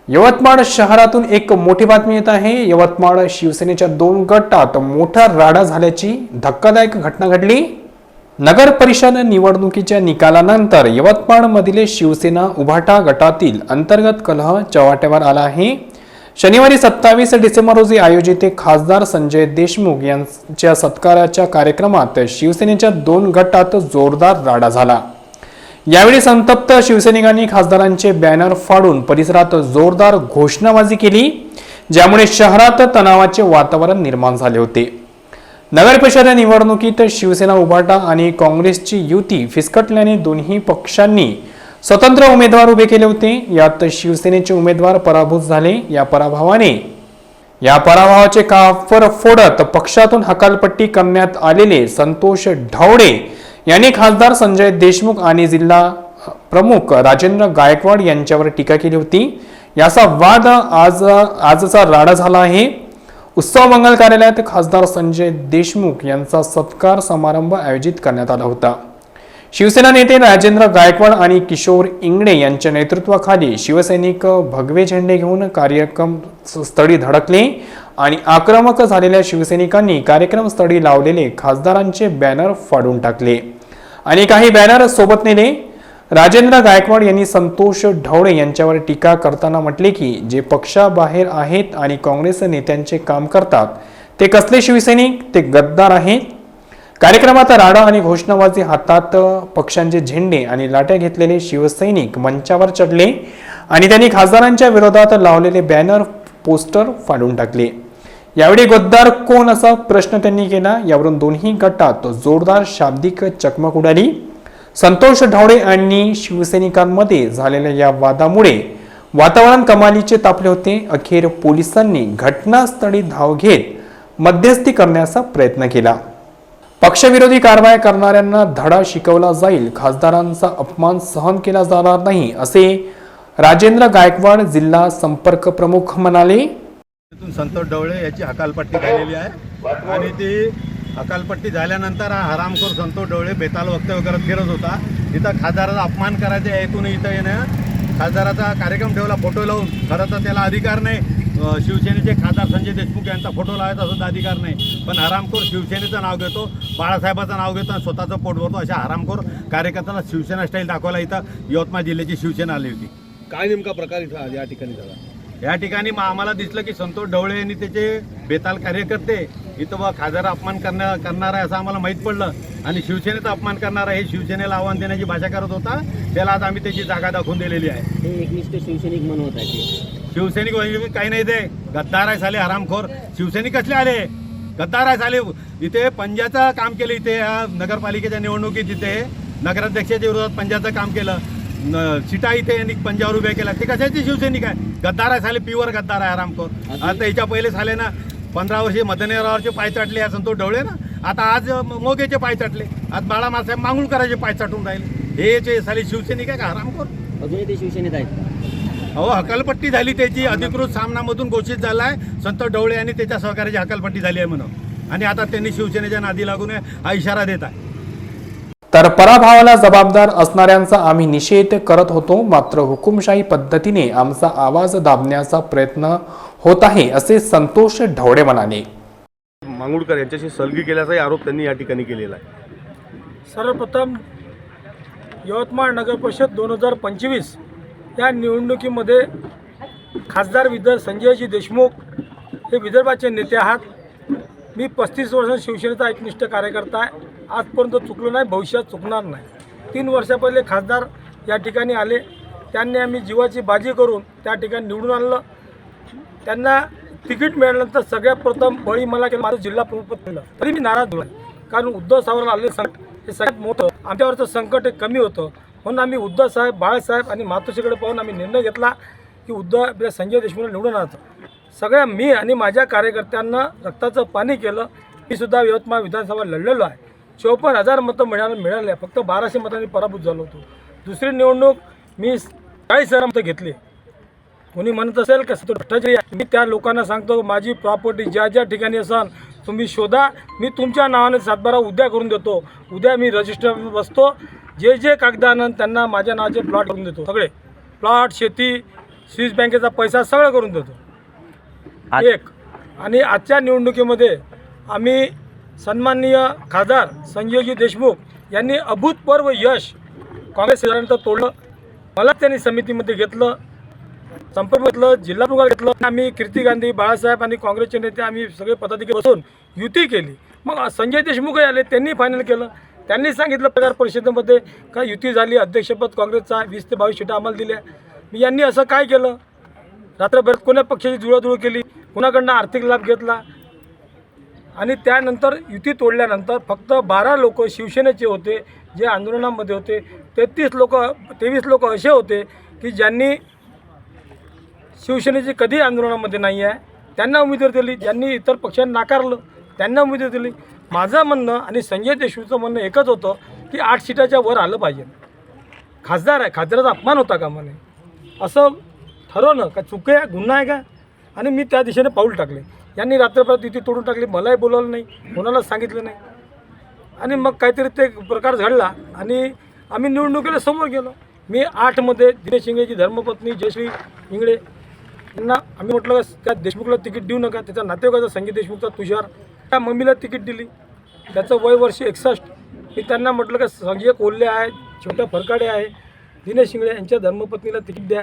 यवतमाळ शहरातून एक मोठी बातमी येत आहे। यवतमाळ शिवसेनेच्या 2 गटात मोठा राडा झाल्याची धक्कादायक घटना घडली। नगर परिषद निवडणुकीच्या निकालानंतर यवतमाळमधील शिवसेना उभाटा गटातील अंतर्गत कलह चव्हाट्यावर आला आहे। शनिवारी 27 डिसेंबर रोजी आयोजित खासदार संजय देशमुख यांच्या सत्काराच्या कार्यक्रमात शिवसेनेच्या 2 गटात जोरदार राडा झाला। यावेळी संतप्त शिवसैनिकांनी खासदारांचे बॅनर फाडून परिसरात जोरदार घोषणाबाजी केली, ज्यामुळे शहरात तणावाचे वातावरण निर्माण झाले होते। नगर परिषद निवडणुकीत शिवसेना उभाटा आणि काँग्रेसची युती फिसकटल्याने दोन्ही पक्षांनी स्वतंत्र उमेदवार उभे केले होते। यात शिवसेनेचे उमेदवार पराभूत झाले। या पराभवाचे कापर फोडत पक्षातून हकालपट्टी करण्यात आलेले संतोष ढवळे यांनी खासदार संजय देशमुख आणि जिल्हा प्रमुख राजेंद्र गायकवाड यांच्यावर टीका केली होती। याचा वाद आजचा राडा झाला आहे। उत्सव मंगल कार्यालयात खासदार संजय देशमुख यांचा सत्कार समारंभ आयोजित करण्यात आला होता। शिवसेना नेते राजेंद्र गायकवाड आणि किशोर इंगळे यांच्या नेतृत्वाखाली शिवसैनिक भगवे झेंडे घेऊन कार्यक्रम स्थळी धडकले आणि आक्रमक झालेल्या शिवसैनिकांनी कार्यक्रम स्थळी लावलेले खासदारांचे बॅनर फाडून टाकले आणि काही बॅनर सोबत नेले। राजेंद्र गायकवाड यांनी संतोष ढवळे यांच्यावर टीका करताना म्हटले की जे पक्षाबाहेर आहेत आणि काँग्रेस नेत्यांचे काम करतात ते कसले शिवसैनिक, ते गद्दार आहेत। कार्यक्रमात राडा आणि घोषणाबाजी हातात पक्षांचे झेंडे आणि लाट्या घेतलेले शिवसैनिक मंचावर चढले आणि त्यांनी खासदारांच्या विरोधात लावलेले बॅनर पोस्टर फाडून टाकले। यावेळी गद्दार कोण असा प्रश्न त्यांनी केला। यावरून दोन्ही गटात जोरदार शाब्दिक चकमक उडाली। संतोष ढवळे आणि शिवसैनिकांमध्ये झालेल्या या वादामुळे वातावरण कमालीचे तापले होते। अखेर पोलिसांनी घटनास्थळी धाव घेत मध्यस्थी करण्याचा प्रयत्न केला। पक्षविरोधी कारवाया करणाऱ्यांना धडा शिकवला जाईल, खासदारांचा अपमान सहन केला जाणार नाही, असे राजेंद्र गायकवाड जिल्हा संपर्क प्रमुख म्हणाले। संतोष ढवळे याची हकालपट्टी झालेली आहे आणि ती हकालपट्टी झाल्यानंतर हरामखोर संतोष ढवळे बेताल वक्तव्य करत फिरत होता। इथं खासदाराचा अपमान करायच्या हेतून इथं येणं, खासदाराचा कार्यक्रम ठेवला फोटो लावून, खरं तर त्याला अधिकार नाही। शिवसेनेचे खासदार संजय देशमुख यांचा फोटो लावायचा सुद्धा अधिकार नाही, पण हरामखोर शिवसेनेचं नाव घेतो, बाळासाहेबांचं नाव घेतो आणि स्वतःचं पोट भरतो। अशा हरामखोर कार्यकर्त्यांना शिवसेना स्टाईल दाखवायला इथं यवतमाळ जिल्ह्याची शिवसेना आली होती। काय नेमका प्रकार इथं या ठिकाणी झाला? या ठिकाणी आम्हाला दिसलं की संतोष ढवळे यांनी त्याचे बेताल कार्यकर्ते इथं खासदार अपमान करणार आहे असं आम्हाला माहीत पडलं आणि शिवसेनेचा अपमान करणार आहे हे शिवसेनेला आव्हान देण्याची भाषा करत होता। त्याला आज आम्ही त्याची जागा दाखवून दिलेली आहे। हे एकनिष्ठ शिवसैनिक म्हणत आहे। शिवसैनिक काही नाही, ते गद्दार आहे साले, हरामखोर शिवसैनिक कसले आले, गद्दार आहे साले। इथे पंजाचं काम केलं, इथे नगरपालिकेच्या निवडणुकीत इथे नगराध्यक्षाच्या विरोधात पंजाचं काम केलं, सीटा इथे यांनी पंजावर उभ्या केला। ते कशाचे शिवसैनिक आहे? गद्दार आहे साले, प्युअर गद्दार आहे, हरामखोर। आता याच्या पहिले साले ना 15 वर्षे मदनेरावरचे पाय चाटले या संतोष ढवळे ना, आता आज मोगेचे पाय चाटले, आज बाळासाहेब मांगुळकरांचे पाय चाटून राहिले। हे साले शिवसैनिक आहे का, हरामखोर? अजूनही ते शिवसेनेत आहेत। हो, हकालपट्टी झाली त्याची, अधिकृत सामनामधून घोषित झाला आहे संतोष ढवळे आणि त्याच्या सहकार्याची हकालपट्टी झाली आहे म्हणून, आणि आता त्यांनी शिवसेनेच्या नादी लागून हा इशारा देत आहे। तर पराभवाला जबाबदार असणाऱ्यांचा आम्ही निषेध करत होतो, मात्र हुकुमशाही पद्धतीने आमचा आवाज दाबण्याचा प्रयत्न होत आहे, असे संतोष ढवळे म्हणाले। मांगुळकर यांच्याशी सलगी केल्याचाही आरोप त्यांनी या ठिकाणी केलेला आहे। सर्वप्रथम यवतमाळ नगर परिषद 2025 या निवडणुकीमध्ये खासदार संजयजी देशमुख हे विदर्भाचे नेते आहात। मी 35 वर्ष शिवसेनेचा एकनिष्ठ कार्यकर्ता आहे। आजपर्यंत चुकलो नाही, भविष्यात चुकणार नाही। 3 वर्षा पहिले खासदार या ठिकाणी आले, त्यांनी आम्ही जीवाची बाजी करून त्या ठिकाणी निवडून आणलं। त्यांना तिकीट मिळाल्यानंतर सगळ्यात प्रथम बळी मला केलं, माझं जिल्हा प्रमुखपद केलं, तरी मी नाराज झालो, कारण उद्धव साहेबांना आलेलं संकट हे सगळ्यात मोठं, आमच्यावरचं संकट हे कमी होतं। म्हणून आम्ही उद्धव साहेब, बाळासाहेब आणि मातोश्रीकडे पाहून आम्ही निर्णय घेतला की उद्धव संजय देशमुख निवडून आणायचं। सगळ्या मी आणि माझ्या कार्यकर्त्यांना रक्ताचं पाणी केलं। मी सुद्धा यवतमाळ विधानसभा लढलेलो आहे। 54,000 मतं मिळाले, फक्त 1200 मतांनी पराभूत झालो होतो। दुसरी निवडणूक मी 40,000 मतं घेतली। कोणी म्हणत असेल का भ्रष्टाचारी, मी त्या लोकांना सांगतो माझी प्रॉपर्टी ज्या ठिकाणी असाल तुम्ही शोधा, मी तुमच्या नावाने 7/12 उद्या करून देतो। उद्या मी रजिस्टर बसतो, जे कागदानं त्यांना माझ्या नावाचे प्लॉट करून देतो, सगळे प्लॉट, शेती, स्विस बँकेचा पैसा सगळं करून देतो. आज- एक आणि आजच्या निवडणुकीमध्ये आम्ही सन्माननीय खासदार संजयजी देशमुख यांनी अभूतपूर्व यश काँग्रेस सरकारनं तोडलं. मला त्यांनी समितीमध्ये घेतलं, संपर्क घेतलं, जिल्हा प्रमुख घेतलं. आम्ही कीर्ती गांधी, बाळासाहेब आणि काँग्रेसचे नेते आम्ही सगळे पदाधिकारी बसून युती केली. मग संजय देशमुखही आले, त्यांनी फायनल केलं. त्यांनी सांगितलं पत्रकार परिषदेमध्ये का युती झाली, अध्यक्षपद काँग्रेसचा 20 ते 22 सीटा आम्हाला दिल्या. यांनी असं काय केलं? रात्रभर कोण्या पक्षाची जुळाजुळ केली, कोणाकडनं आर्थिक लाभ घेतला. आणि त्यानंतर युती तोडल्यानंतर फक्त 12 लोक शिवसेनेचे होते जे आंदोलनामध्ये होते. 23 लोक असे होते की ज्यांनी शिवसेनेचे कधी आंदोलनामध्ये नाही आहे, त्यांना उमेदवारी दिली. ज्यांनी इतर पक्षांना नाकारलं त्यांना उमेदवारी दिली. माझं म्हणणं आणि संजय देशमुखचं म्हणणं एकच होतं की 8 सीटाच्या वर आलं पाहिजे. खासदार आहे, खासदाराचा अपमान होता का म्हणे, असं ठरवणं का चुकी आहे, गुन्हा आहे का? आणि मी त्या दिशेने पाऊल टाकले. यांनी रात्रभर तिथे तोडून टाकली, मलाही बोलवलं नाही, कोणाला सांगितलं नाही. आणि मग काहीतरी ते प्रकार घडला आणि आम्ही निवडणुकीला समोर गेलो. मी 8मध्ये दिनेश इंगळेची धर्मपत्नी जयश्री इंगळे यांना आम्ही म्हटलं त्या देशमुखला तिकीट देऊ नका. त्याचा नातेवाईकाचा संजय देशमुखचा तुषार, त्या मम्मीला तिकीट दिली. त्याचं वय वर्ष 61. मी त्यांना म्हटलं का संजय कोल्हे आहे, छोट्या फरकाडे आहे, दिनेश इंगळे यांच्या धर्मपत्नीला तिकीट द्या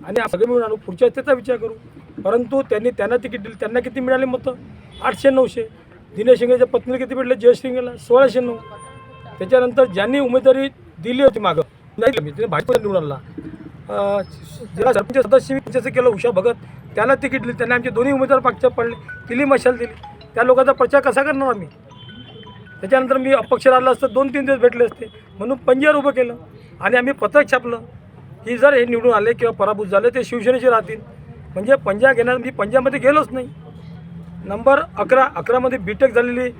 आणि सगळे मिळून आणू, पुढच्या त्याचा विचार करू. परंतु त्यांना तिकीट दिली. त्यांना किती मिळाले मतं? 800-900. दिनेश इंगळेच्या पत्नीला किती भेटले? जयश्री इंगळेला 1609. त्याच्यानंतर ज्यांनी उमेदवारी दिली होती मागं नाही, मी तिने भाजपला निवडून आणला. जिल्हा सरपंच सदस्य मी त्याचं केलं, उषा भगत, त्याला तिकीट दिली. त्यांना आमचे दोन्ही उमेदवार पाठच्या पडले, तिली मशाल दिली. त्या लोकांचा प्रचार कसा करणार आम्ही? त्याच्यानंतर मी अपक्ष राहिलं असतं 2-3 दिवस भेटले असते म्हणून पंजावर उभं केलं आणि आम्ही पत्रक छापलं की जर हे निवडून आले किंवा पराभूत झाले ते शिवसेनेचे राहतील. म्हणजे पंजा घेणार, मी पंजामध्ये गेलोच नाही. नंबर 11मध्ये बीटेक झालेली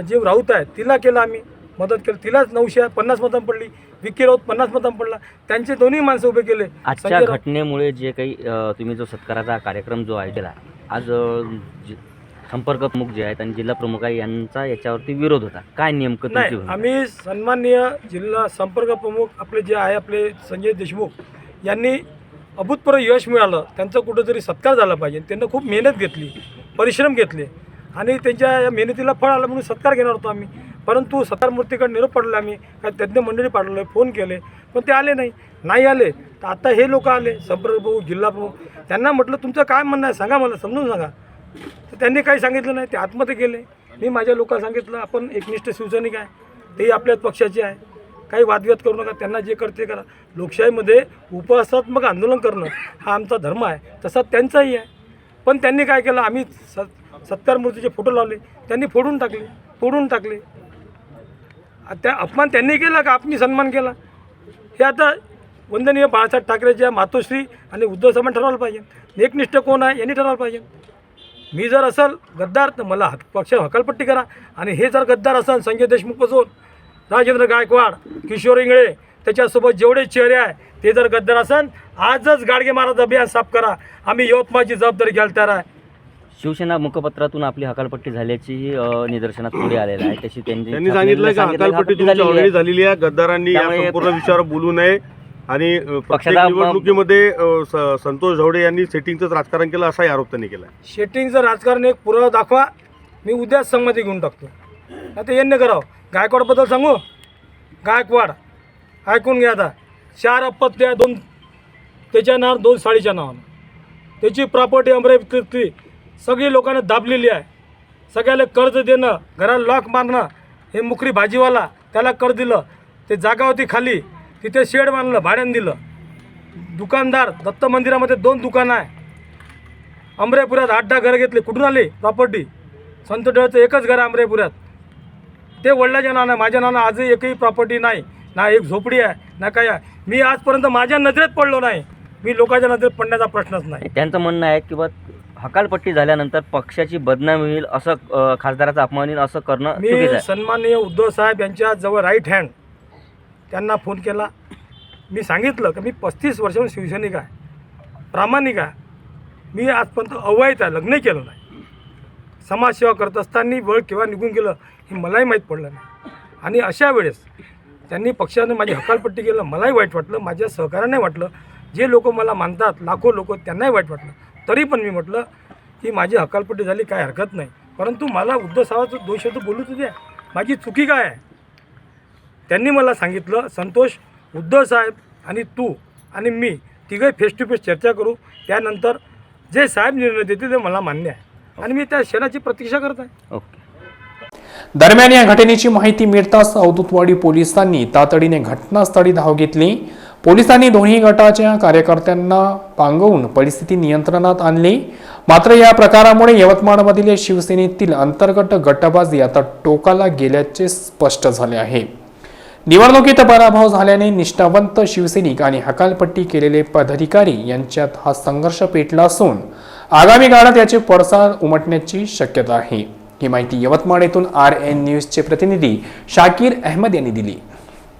जे राऊत आहे तिला केलं, आम्ही मदत केली. तिलाच 950 मतं पडली. विकी राऊत 50 मतं पडला. त्यांचे दोन्ही माणसं उभे केले. आजच्या घटनेमुळे जे काही तुम्ही जो सत्काराचा कार्यक्रम जो आयोजित आहे, आज संपर्क प्रमुख जे आहेत आणि जिल्हा प्रमुख आहे यांचा याच्यावरती विरोध होता. काय नेमकं तुमची नाही, भूमिका? आम्ही सन्माननीय जिल्हा संपर्क प्रमुख आपले जे आहे आपले संजय देशमुख यांनी अभूतपूर्व यश मिळालं. त्यांचा कुठंतरी सत्कार झाला पाहिजे. त्यांनी खूप मेहनत घेतली, परिश्रम घेतले आणि त्यांच्या या मेहनतीला फळ आलं म्हणून सत्कार घेणार होतो आम्ही. परंतु सत्कारमूर्तीकडे निरोप पाठवला, आम्ही काय तज्ज्ञ मंडळी पाठवले, फोन केले, पण ते आले नाही आले. तर आता हे लोक आले, संपर्क प्रमुख, जिल्हा प्रमुख. त्यांना म्हटलं तुमचं काय म्हणणं आहे सांगा, मला समजून सांगा. तर त्यांनी काही सांगितलं नाही, ते आतमध्ये गेले. मी माझ्या लोकांना सांगितलं आपण एकनिष्ठ शिवसैनिक आहे, तेही आपल्याच पक्षाचे आहे, काही वादविवाद करू नका, त्यांना जे करते करा. लोकशाहीमध्ये उपवासात्मक आंदोलन करणं हा आमचा धर्म आहे, तसा त्यांचाही आहे. पण त्यांनी काय केलं, आम्ही सत्कार मूर्तीचे फोटो लावले, त्यांनी फोडून टाकले, तोडून टाकले. त्या अपमान त्यांनी केला का आपण सन्मान केला? हे आता वंदनीय बाळासाहेब ठाकरेच्या मातोश्री आणि उद्धव साहेबांनी ठरवायला पाहिजे. एकनिष्ठ कोण आहे यांनी ठरवायला पाहिजे. मी जर असेल गद्दार तर मला पक्ष हकालपट्टी करा, आणि हे जर गद्दार असेल संजय देशमुखपासून राजेंद्र गायकवाड, किशोर इंगळे, त्याच्यासोबत जेवढे चेहरे आहे ते जर गद्दार असेल, आजच गाडगे महाराज अभियान साफ करा. आम्ही यवतमाळची जबाबदारी घ्यायला तयार आहे. शिवसेना मुखपत्रातून आपली हकालपट्टी झाल्याची निदर्शनात पुढे आलेलं आहे. तशी त्यांनी सांगितलं की हकालपट्टी तुमची ऑलरेडी झालेली आहे. गद्दारांनी या त्यामुळे संपूर्ण विषयावर बोलू नये आणि प्रत्येक पक्षाला निवडणुकीमध्ये संतोष झवडे यांनी सेटिंगचंच राजकारण केलं असाही आरोप त्यांनी केला. शेटिंगचं राजकारण एक पुरावा दाखवा, मी उद्याच संमती घेऊन टाकतो. आता यांनी करावं. गायकवाडबद्दल सांगू, गायकवाड ऐकून घ्या. आता 4 अपत्य, 2 त्याच्या नावावर, 2 साडीच्या नावानं. त्याची प्रॉपर्टी अमरावतीतली सगळी लोकांना दाबलेली आहे. सगळ्याला कर्ज देणं, घराला लॉक मारणं. हे मुकरी भाजीवाला, त्याला कर्ज दिलं, ते जागा होती खाली, तिथे शेड बांधलं, भाड्यानं दिलं. दुकानदार, दत्त मंदिरामध्ये 2 दुकानं आहे. अमरापुरात 8-10 घरं घेतले. कुठून आले प्रॉपर्टी? संत डळचं एकच घर आहे अमरापुरात, ते वडिलाच्या नावानं. माझ्या नावानं आजही एकही प्रॉपर्टी नाही, ना एक झोपडी आहे, ना काय आहे. मी आजपर्यंत माझ्या नजरेत पडलो नाही. मी लोकांच्या नजरेत पडण्याचा प्रश्नच नाही. त्यांचं म्हणणं आहे की बा हकालपट्टी झाल्यानंतर पक्षाची बदनामी होईल, असं खासदाराचा अपमान होईल, असं करणं चुकीचं मी आहे. सन्माननीय उद्धव साहेब यांच्या जवळ राईट हँड त्यांना फोन केला. मी सांगितलं की मी 35 वर्षांपासून शिवसैनिक आहे, प्रामाणिक आहे. मी आजपर्यंत अवैध आहे, लग्नही केलं नाही. समाजसेवा करत असताना वेळ केव्हा निघून गेलं हे मलाही माहीत पडलं नाही. आणि अशा वेळेस त्यांनी पक्षाने माझी हकालपट्टी केलं, मलाही वाईट वाटलं, माझ्या सहकार्याने वाटलं. जे लोक मला मानतात, लाखो लोक, त्यांनाही वाईट वाटलं. तरी पण मी म्हटलं की माझी हकालपट्टी झाली, काय हरकत नाही, परंतु मला उद्धव साहेबांचं दोष शब्द बोलू तर द्या, माझी चुकी काय आहे. त्यांनी मला सांगितलं, संतोष, उद्धव साहेब आणि तू आणि मी तिघे फेस टू फेस चर्चा करू, त्यानंतर जे साहेब निर्णय देतील ते मला मान्य आहे आणि मी त्या क्षणाची प्रतीक्षा करत आहे. ओके. दरम्यान या घटनेची माहिती मिळताच अवधूतवाडी पोलिसांनी तातडीने घटनास्थळी धाव घेतली. पोलिसांनी दोन्ही गटाच्या कार्यकर्त्यांना पांगवून परिस्थिती नियंत्रणात आणली. मात्र या प्रकारामुळे यवतमाळमधील शिवसेनेतील अंतर्गत गटबाजी आता टोकाला गेल्याचे स्पष्ट झाले आहे. निवडणुकीत पराभव झाल्याने निष्ठावंत शिवसैनिक आणि हकालपट्टी केलेले पदाधिकारी यांच्यात हा संघर्ष पेटला असून आगामी काळात याचे पडसाद उमटण्याची शक्यता आहे. ही माहिती यवतमाळ येथून RN न्यूजचे प्रतिनिधी शाकीर अहमद यांनी दिली.